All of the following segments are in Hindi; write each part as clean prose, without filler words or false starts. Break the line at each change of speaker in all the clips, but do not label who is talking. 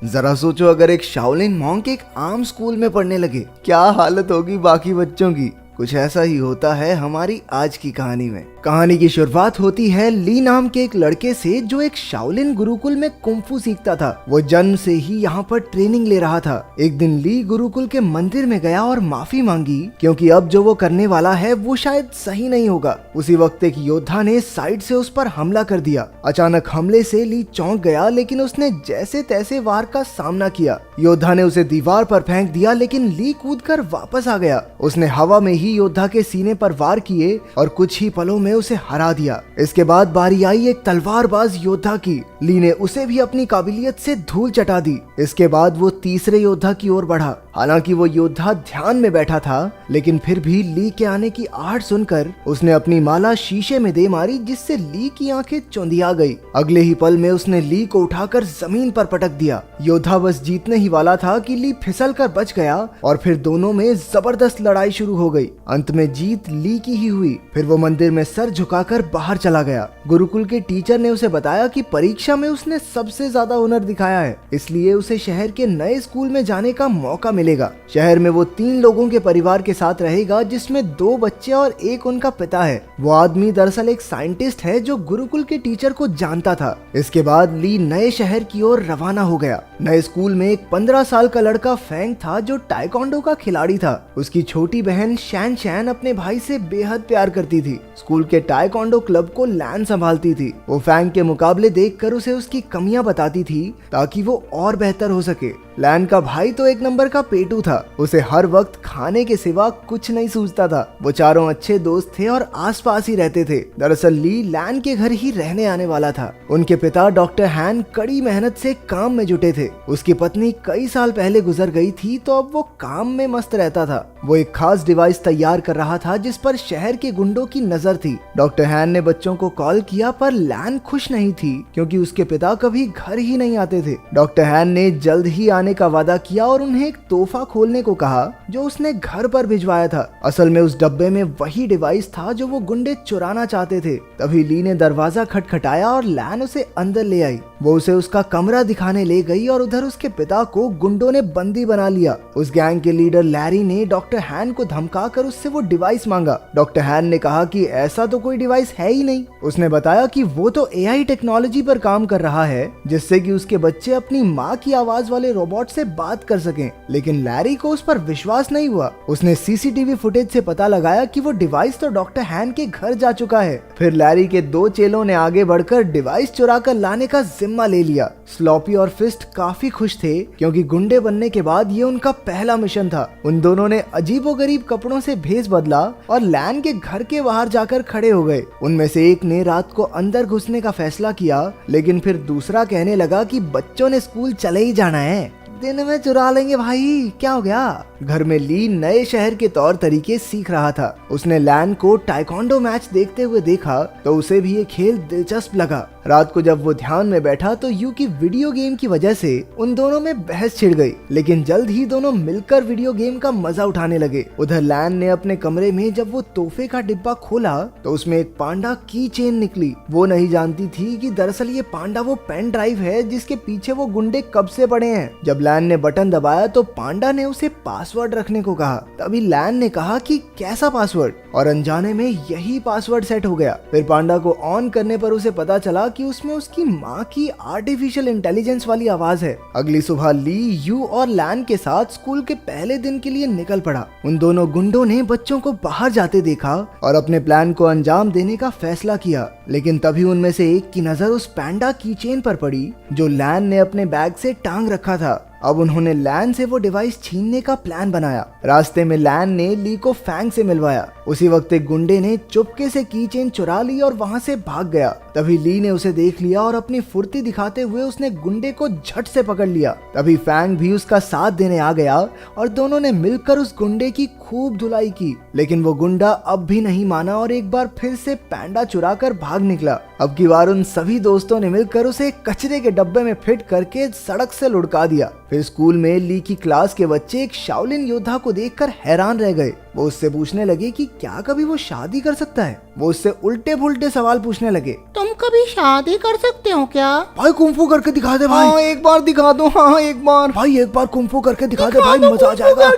जरा सोचो, अगर एक शाओलिन मॉन्क एक आम स्कूल में पढ़ने लगे, क्या हालत होगी बाकी बच्चों की। कुछ ऐसा ही होता है हमारी आज की कहानी में। कहानी की शुरुआत होती है ली नाम के एक लड़के से, जो एक शाओलिन गुरुकुल में कुंफू सीखता था। वो जन्म से ही यहाँ पर ट्रेनिंग ले रहा था। एक दिन ली गुरुकुल के मंदिर में गया और माफी मांगी, क्योंकि अब जो वो करने वाला है वो शायद सही नहीं होगा। उसी वक्त एक योद्धा ने साइड से उस पर हमला कर दिया। अचानक हमले से ली चौंक गया, लेकिन उसने जैसे तैसे वार का सामना किया। योद्धा ने उसे दीवार पर फेंक दिया, लेकिन ली कूदकर वापस आ गया। उसने हवा में ही योद्धा के सीने पर वार किए और कुछ ही पलों में उसे हरा दिया। इसके बाद बारी आई एक तलवारबाज योद्धा की। ली ने उसे भी अपनी काबिलियत से धूल चटा दी। इसके बाद वो तीसरे योद्धा की ओर बढ़ा। हालांकि वो योद्धा ध्यान में बैठा था, लेकिन फिर भी ली के आने की आहट सुनकर उसने अपनी माला शीशे में दे मारी, जिससे ली की आंखें चौंधिया गई। अगले ही पल में उसने ली को उठाकर जमीन पर पटक दिया। योद्धा बस जीतने ही वाला था कि ली फिसल कर बच गया और फिर दोनों में जबरदस्त लड़ाई शुरू हो गई। अंत में जीत ली की ही हुई। फिर वो मंदिर में सर झुकाकर बाहर चला गया। गुरुकुल के टीचर ने उसे बताया कि परीक्षा में उसने सबसे ज्यादा हुनर दिखाया है, इसलिए उसे शहर के नए स्कूल में जाने का मौका मिलेगा। शहर में वो 3 लोगों के परिवार के साथ रहेगा, जिसमें 2 बच्चे और एक उनका पिता है। वो आदमी दरअसल एक साइंटिस्ट है जो गुरुकुल के टीचर को जानता था। इसके बाद ली नए शहर की ओर रवाना हो गया। नए स्कूल में एक 15 साल का लड़का फैंग था, जो टाइकोंडो का खिलाड़ी था। उसकी छोटी बहन शैन शैन अपने भाई से बेहद प्यार करती थी। स्कूल के टाइकोंडो क्लब को लैन संभालती थी। वो फैंग के मुकाबले देखकर उसे उसकी कमियां बताती थी, ताकि वो और बेहतर हो सके। लैन का भाई तो एक नंबर का पेटू था। उसे हर वक्त खाने के सिवा कुछ नहीं सूझता था। वो चारों अच्छे दोस्त थे और आसपास ही रहते थे। दरअसल ली लैन के घर ही रहने आने वाला था। उनके पिता डॉक्टर हैन कड़ी मेहनत से काम में जुटे थे। उसकी पत्नी कई साल पहले गुजर गई थी, तो अब वो काम में मस्त रहता था। वो एक खास डिवाइस तैयार कर रहा था, जिस पर शहर के गुंडों की नजर थी। डॉक्टर हैन ने बच्चों को कॉल किया, पर लैन खुश नहीं थी, क्योंकि उसके पिता कभी घर ही नहीं आते थे। डॉक्टर हैन ने जल्द ही आने का वादा किया और उन्हें एक तोहफा खोलने को कहा, जो उसने घर पर भिजवाया था। असल में उस डब्बे में वही डिवाइस था जो वो गुंडे चुराना चाहते थे। तभी ली ने दरवाजा खटखटाया और लैन उसे अंदर ले आई। वो उसे उसका कमरा दिखाने ले गई और उधर उसके पिता को गुंडों ने बंदी बना लिया। उस गैंग के लीडर लैरी ने डॉक्टर हैन को धमकाकर उससे वो डिवाइस मांगा। डॉक्टर हैन ने कहा कि ऐसा तो कोई डिवाइस है ही नहीं। उसने बताया कि वो तो एआई टेक्नोलॉजी पर काम कर रहा है, जिससे कि उसके बच्चे अपनी माँ की आवाज वाले रोबोट से बात कर सकें। लेकिन लैरी को उस पर विश्वास नहीं हुआ। उसने सीसीटीवी फुटेज से पता लगाया कि वो डिवाइस तो डॉक्टर हैन के घर जा चुका है। फिर लैरी के 2 चेलों ने आगे बढ़कर डिवाइस चुरा कर लाने का जिम्मा ले लिया। स्लॉपी और फिस्ट काफी खुश थे, क्योंकि गुंडे बनने के बाद ये उनका पहला मिशन था। उन दोनों ने अजीबोगरीब कपड़ों से भेष बदला और लैन के घर के बाहर जाकर खड़े हो गए। उनमें से एक ने रात को अंदर घुसने का फैसला किया, लेकिन फिर दूसरा कहने लगा कि बच्चों ने स्कूल चले ही जाना है, दिन में चुरा लेंगे भाई, क्या हो गया। घर में ली नए शहर के तौर तरीके सीख रहा था। उसने लैन को टाइकोंडो मैच देखते हुए देखा, तो उसे भी ये खेल दिलचस्प लगा। रात को जब वो ध्यान में बैठा, तो यू की वीडियो गेम की वजह से उन दोनों में बहस छिड़ गई, लेकिन जल्द ही दोनों मिलकर वीडियो गेम का मजा उठाने लगे। उधर लैन ने अपने कमरे में जब वो तोहफे का डिब्बा खोला, तो उसमें एक पांडा की चेन निकली। वो नहीं जानती थी कि दरअसल ये पांडा वो पेन ड्राइव है, जिसके पीछे वो गुंडे कब से पड़े हैं। जब लैन ने बटन दबाया, तो पांडा ने उसे पासवर्ड रखने को कहा। तभी लैन ने कहा कि कैसा पासवर्ड, और अनजाने में यही पासवर्ड सेट हो गया। फिर पांडा को ऑन करने पर उसे पता चला कि उसमें उसकी माँ की आर्टिफिशियल इंटेलिजेंस वाली आवाज है। अगली सुबह ली यू और लैन के साथ स्कूल के पहले दिन के लिए निकल पड़ा। उन दोनों गुंडों ने बच्चों को बाहर जाते देखा और अपने प्लान को अंजाम देने का फैसला किया। लेकिन तभी उनमें से एक की नजर उस पैंडा की चेन पर पड़ी, जो लैन ने अपने बैग से टांग रखा था। अब उन्होंने लैन से वो डिवाइस छीनने का प्लान बनाया। रास्ते में लैन ने ली को फैंग से मिलवाया। उसी वक्त एक गुंडे ने चुपके से की चेन चुरा ली और वहां से भाग गया। तभी ली ने उसे देख लिया और अपनी फुर्ती दिखाते हुए उसने गुंडे को झट से पकड़ लिया। तभी फैंग भी उसका साथ देने आ गया और दोनों ने मिलकर उस गुंडे की खूब धुलाई की। लेकिन वो गुंडा अब भी नहीं माना और एक बार फिर से पैंडा चुरा कर भाग निकला। अब की बार उन सभी दोस्तों ने मिलकर उसे कचरे के डब्बे में फिट करके सड़क से लुढ़का दिया। फिर स्कूल में ली की क्लास के बच्चे एक शाओलिन योद्धा को देखकर हैरान रह गए। वो उससे पूछने लगे कि क्या कभी वो शादी कर सकता है। वो उससे उल्टे पुल्टे सवाल पूछने लगे।
तुम कभी शादी कर सकते हो क्या?
भाई कुंफू करके दिखा दे भाई। हाँ एक बार दिखा दो, हाँ एक बार भाई, एक बार कुंफू करके दिखा दे भाई, मजा आ जाएगा।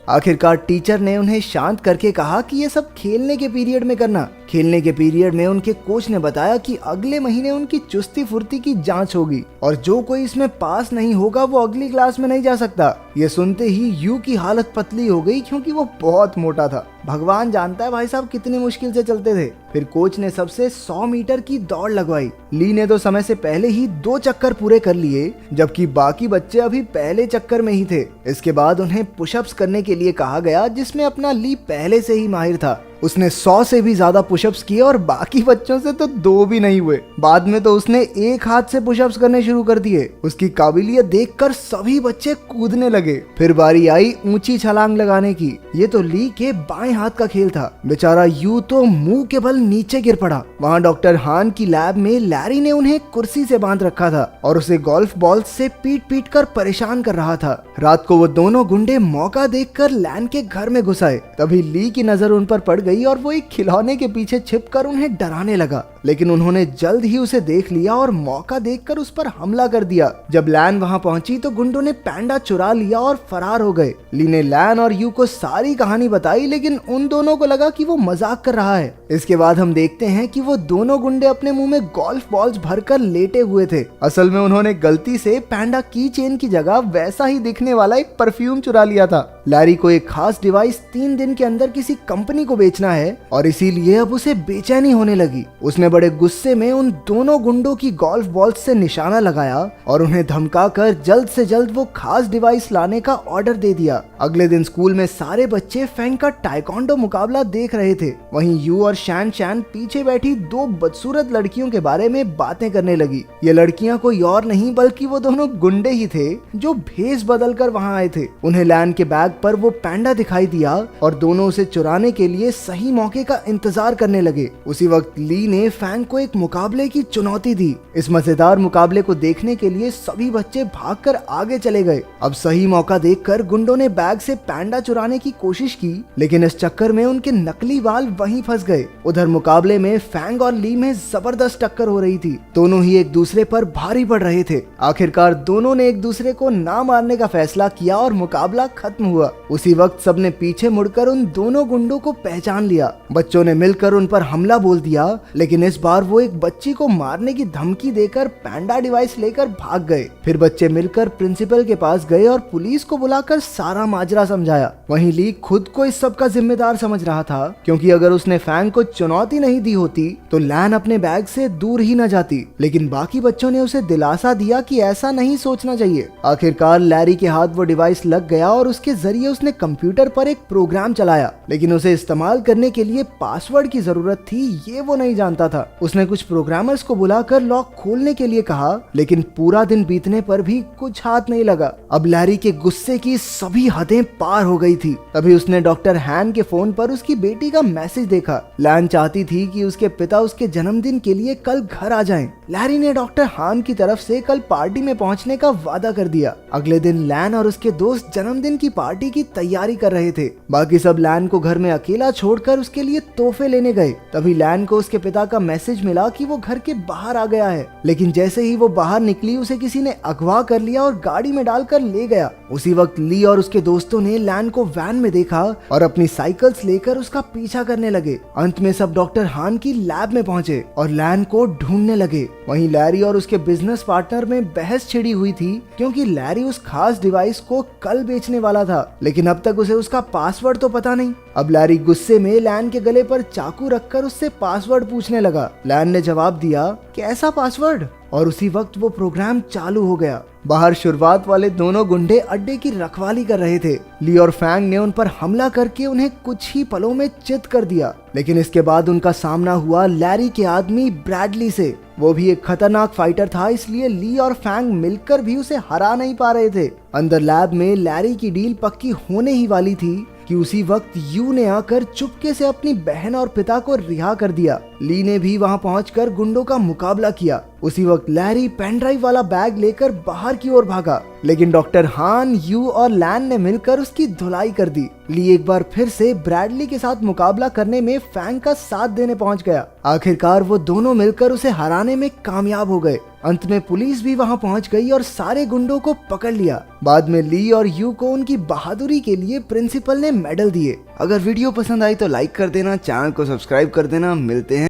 आखिरकार टीचर ने उन्हें शांत करके कहा कि ये सब खेलने के पीरियड में करना। खेलने के पीरियड में उनके कोच ने बताया कि अगले महीने उनकी चुस्ती फुर्ती की जांच होगी और जो कोई इसमें पास नहीं होगा वो अगली क्लास में नहीं जा सकता। ये सुनते ही यू की हालत पतली हो गई क्योंकि वो बहुत मोटा था। भगवान जानता है भाई साहब कितनी मुश्किल से चलते थे। फिर कोच ने सबसे 100 मीटर की दौड़ लगवाई। ली ने तो समय से पहले ही 2 चक्कर पूरे कर लिए, जबकि बाकी बच्चे अभी पहले चक्कर में ही थे। इसके बाद उन्हें पुशअप्स करने के लिए कहा गया, जिसमें अपना ली पहले से ही माहिर था। उसने 100 से भी ज्यादा पुशअप्स किए और बाकी बच्चों से तो 2 भी नहीं हुए। बाद में तो उसने एक हाथ से पुशअप्स करने शुरू कर दिए। उसकी काबिलियत देखकर सभी बच्चे कूदने लगे। फिर बारी आई ऊंची छलांग लगाने की। ये तो ली के बाएं हाथ का खेल था। बेचारा यू तो मुंह के बल नीचे गिर पड़ा। वहाँ डॉक्टर हान की लैब में लैरी ने उन्हें कुर्सी से बांध रखा था और उसे गोल्फ बॉल से पीट पीट कर परेशान कर रहा था। रात को वो दोनों गुंडे मौका देखकर लैन के घर में घुस आए। तभी ली की नजर उन पर पड़ गई और वो एक खिलौने के पीछे छिपकर उन्हें डराने लगा, लेकिन उन्होंने जल्द ही उसे देख लिया और मौका देखकर उस पर हमला कर दिया। जब लैन वहां पहुंची तो गुंडों ने पैंडा चुरा लिया और फरार हो गए। ली ने लैन और यू को सारी कहानी बताई, लेकिन उन दोनों को लगा कि वो मजाक कर रहा है। इसके बाद हम देखते हैं कि वो दोनों गुंडे अपने मुंह में गोल्फ बॉल्स भरकर लेटे हुए थे। असल में उन्होंने गलती से पैंडा की चेन की जगह वैसा ही दिखने वाला एक परफ्यूम चुरा लिया था। लैरी को एक खास डिवाइस 3 दिन के अंदर किसी कंपनी को बेचना है और इसीलिए अब उसे बेचैनी होने लगी। उसने बड़े गुस्से में उन दोनों गुंडों की गोल्फ बॉल से निशाना लगाया और उन्हें धमकाकर जल्द से जल्द वो खास डिवाइस लाने का ऑर्डर दे दिया। अगले दिन स्कूल में सारे बच्चे फैंग का टाइकोंडो मुकाबला देख रहे थे। वहीं यू और शैन शैन पीछे बैठी 2 बदसूरत लड़कियों के बारे में बातें करने लगी। ये लड़कियां कोई और नहीं बल्कि वो दोनों गुंडे ही थे जो भेष बदल कर वहाँ आए थे। उन्हें लैन के बैग पर वो पैंडा दिखाई दिया और दोनों उसे चुराने के लिए सही मौके का इंतजार करने लगे। उसी वक्त ली ने फैंग को एक मुकाबले की चुनौती दी। इस मजेदार मुकाबले को देखने के लिए सभी बच्चे भागकर आगे चले गए। अब सही मौका देखकर गुंडों ने बैग से पैंडा चुराने की कोशिश की, लेकिन इस चक्कर में उनके नकली बाल वहीं फंस गए। उधर मुकाबले में फैंग और ली में जबरदस्त टक्कर हो रही थी। दोनों ही एक दूसरे पर भारी पड़ रहे थे। आखिरकार दोनों ने एक दूसरे को ना मारने का फैसला किया और मुकाबला खत्म हुआ। उसी वक्त सबने पीछे मुड़कर उन दोनों गुंडों को पहचान लिया। बच्चों ने मिलकर उन पर हमला बोल दिया, लेकिन इस बार वो एक बच्ची को मारने की धमकी देकर पैंडा डिवाइस लेकर भाग गए। फिर बच्चे मिलकर प्रिंसिपल के पास गए और पुलिस को बुलाकर सारा माजरा समझाया। वहीं ली खुद को इस सब का जिम्मेदार समझ रहा था, क्योंकि अगर उसने फैंग को चुनौती नहीं दी होती तो लैन अपने बैग से दूर ही न जाती। लेकिन बाकी बच्चों ने उसे दिलासा दिया कि ऐसा नहीं सोचना चाहिए। आखिरकार लैरी के हाथ वो डिवाइस लग गया और उसके जरिए उसने कंप्यूटर पर एक प्रोग्राम चलाया, लेकिन उसे इस्तेमाल करने के लिए पासवर्ड की जरूरत थी, ये वो नहीं जानता था। उसने कुछ प्रोग्रामर्स को बुलाकर लॉक खोलने के लिए कहा, लेकिन पूरा दिन बीतने पर भी कुछ हाथ नहीं लगा। अब लैरी के गुस्से की सभी हदें पार हो गई थी। तभी उसने डॉक्टर हैन के फोन पर उसकी बेटी का मैसेज देखा। लैन चाहती थी कि उसके पिता उसके जन्मदिन के लिए कल घर आ जाएं। लैरी ने डॉक्टर हान की तरफ से कल पार्टी में पहुंचने का वादा कर दिया। अगले दिन लैन और उसके दोस्त जन्मदिन की पार्टी की तैयारी कर रहे थे। बाकी सब लैन को घर में अकेला छोड़कर उसके लिए तोहफे लेने गए। तभी लैन को उसके पिता का मैसेज मिला कि वो घर के बाहर आ गया है, लेकिन जैसे ही वो बाहर निकली उसे किसी ने अगवा कर लिया और गाड़ी में डालकर ले गया। उसी वक्त ली और उसके दोस्तों ने लैन को वैन में देखा और अपनी साइकिल्स लेकर उसका पीछा करने लगे। अंत में सब डॉक्टर हान की लैब में पहुंचे और लैन को ढूंढने लगे। वहीं लैरी और उसके बिजनेस पार्टनर में बहस छिड़ी हुई थी, क्योंकि लैरी उस खास डिवाइस को कल बेचने वाला था, लेकिन अब तक उसे उसका पासवर्ड तो पता नहीं। अब लैरी गुस्से में लैन के गले पर चाकू रखकर उससे पासवर्ड पूछने लगा। लैन ने जवाब दिया, कैसा पासवर्ड? और उसी वक्त वो प्रोग्राम चालू हो गया। बाहर शुरुआत वाले दोनों गुंडे अड्डे की रखवाली कर रहे थे। ली और फैंग ने उन पर हमला करके उन्हें कुछ ही पलों में चित कर दिया, लेकिन इसके बाद उनका सामना हुआ लैरी के आदमी ब्रैडली से। वो भी एक खतरनाक फाइटर था, इसलिए ली और फैंग मिलकर भी उसे हरा नहीं पा रहे थे। अंदर लैब में लैरी की डील पक्की होने ही वाली थी, कि उसी वक्त यू ने आकर चुपके से अपनी बहन और पिता को रिहा कर दिया। ली ने भी वहां पहुंचकर गुंडों का मुकाबला किया। उसी वक्त लैरी पेन ड्राइव वाला बैग लेकर बाहर की ओर भागा, लेकिन डॉक्टर हान, यू और लैन ने मिलकर उसकी धुलाई कर दी। ली एक बार फिर से ब्रैडली के साथ मुकाबला करने में फैंग का साथ देने पहुंच गया। आखिरकार वो दोनों मिलकर उसे हराने में कामयाब हो गए। अंत में पुलिस भी वहां पहुंच गई और सारे गुंडों को पकड़ लिया। बाद में ली और यू को उनकी बहादुरी के लिए प्रिंसिपल ने मेडल दिए। अगर वीडियो पसंद आई तो लाइक कर देना, चैनल को सब्सक्राइब कर देना। मिलते हैं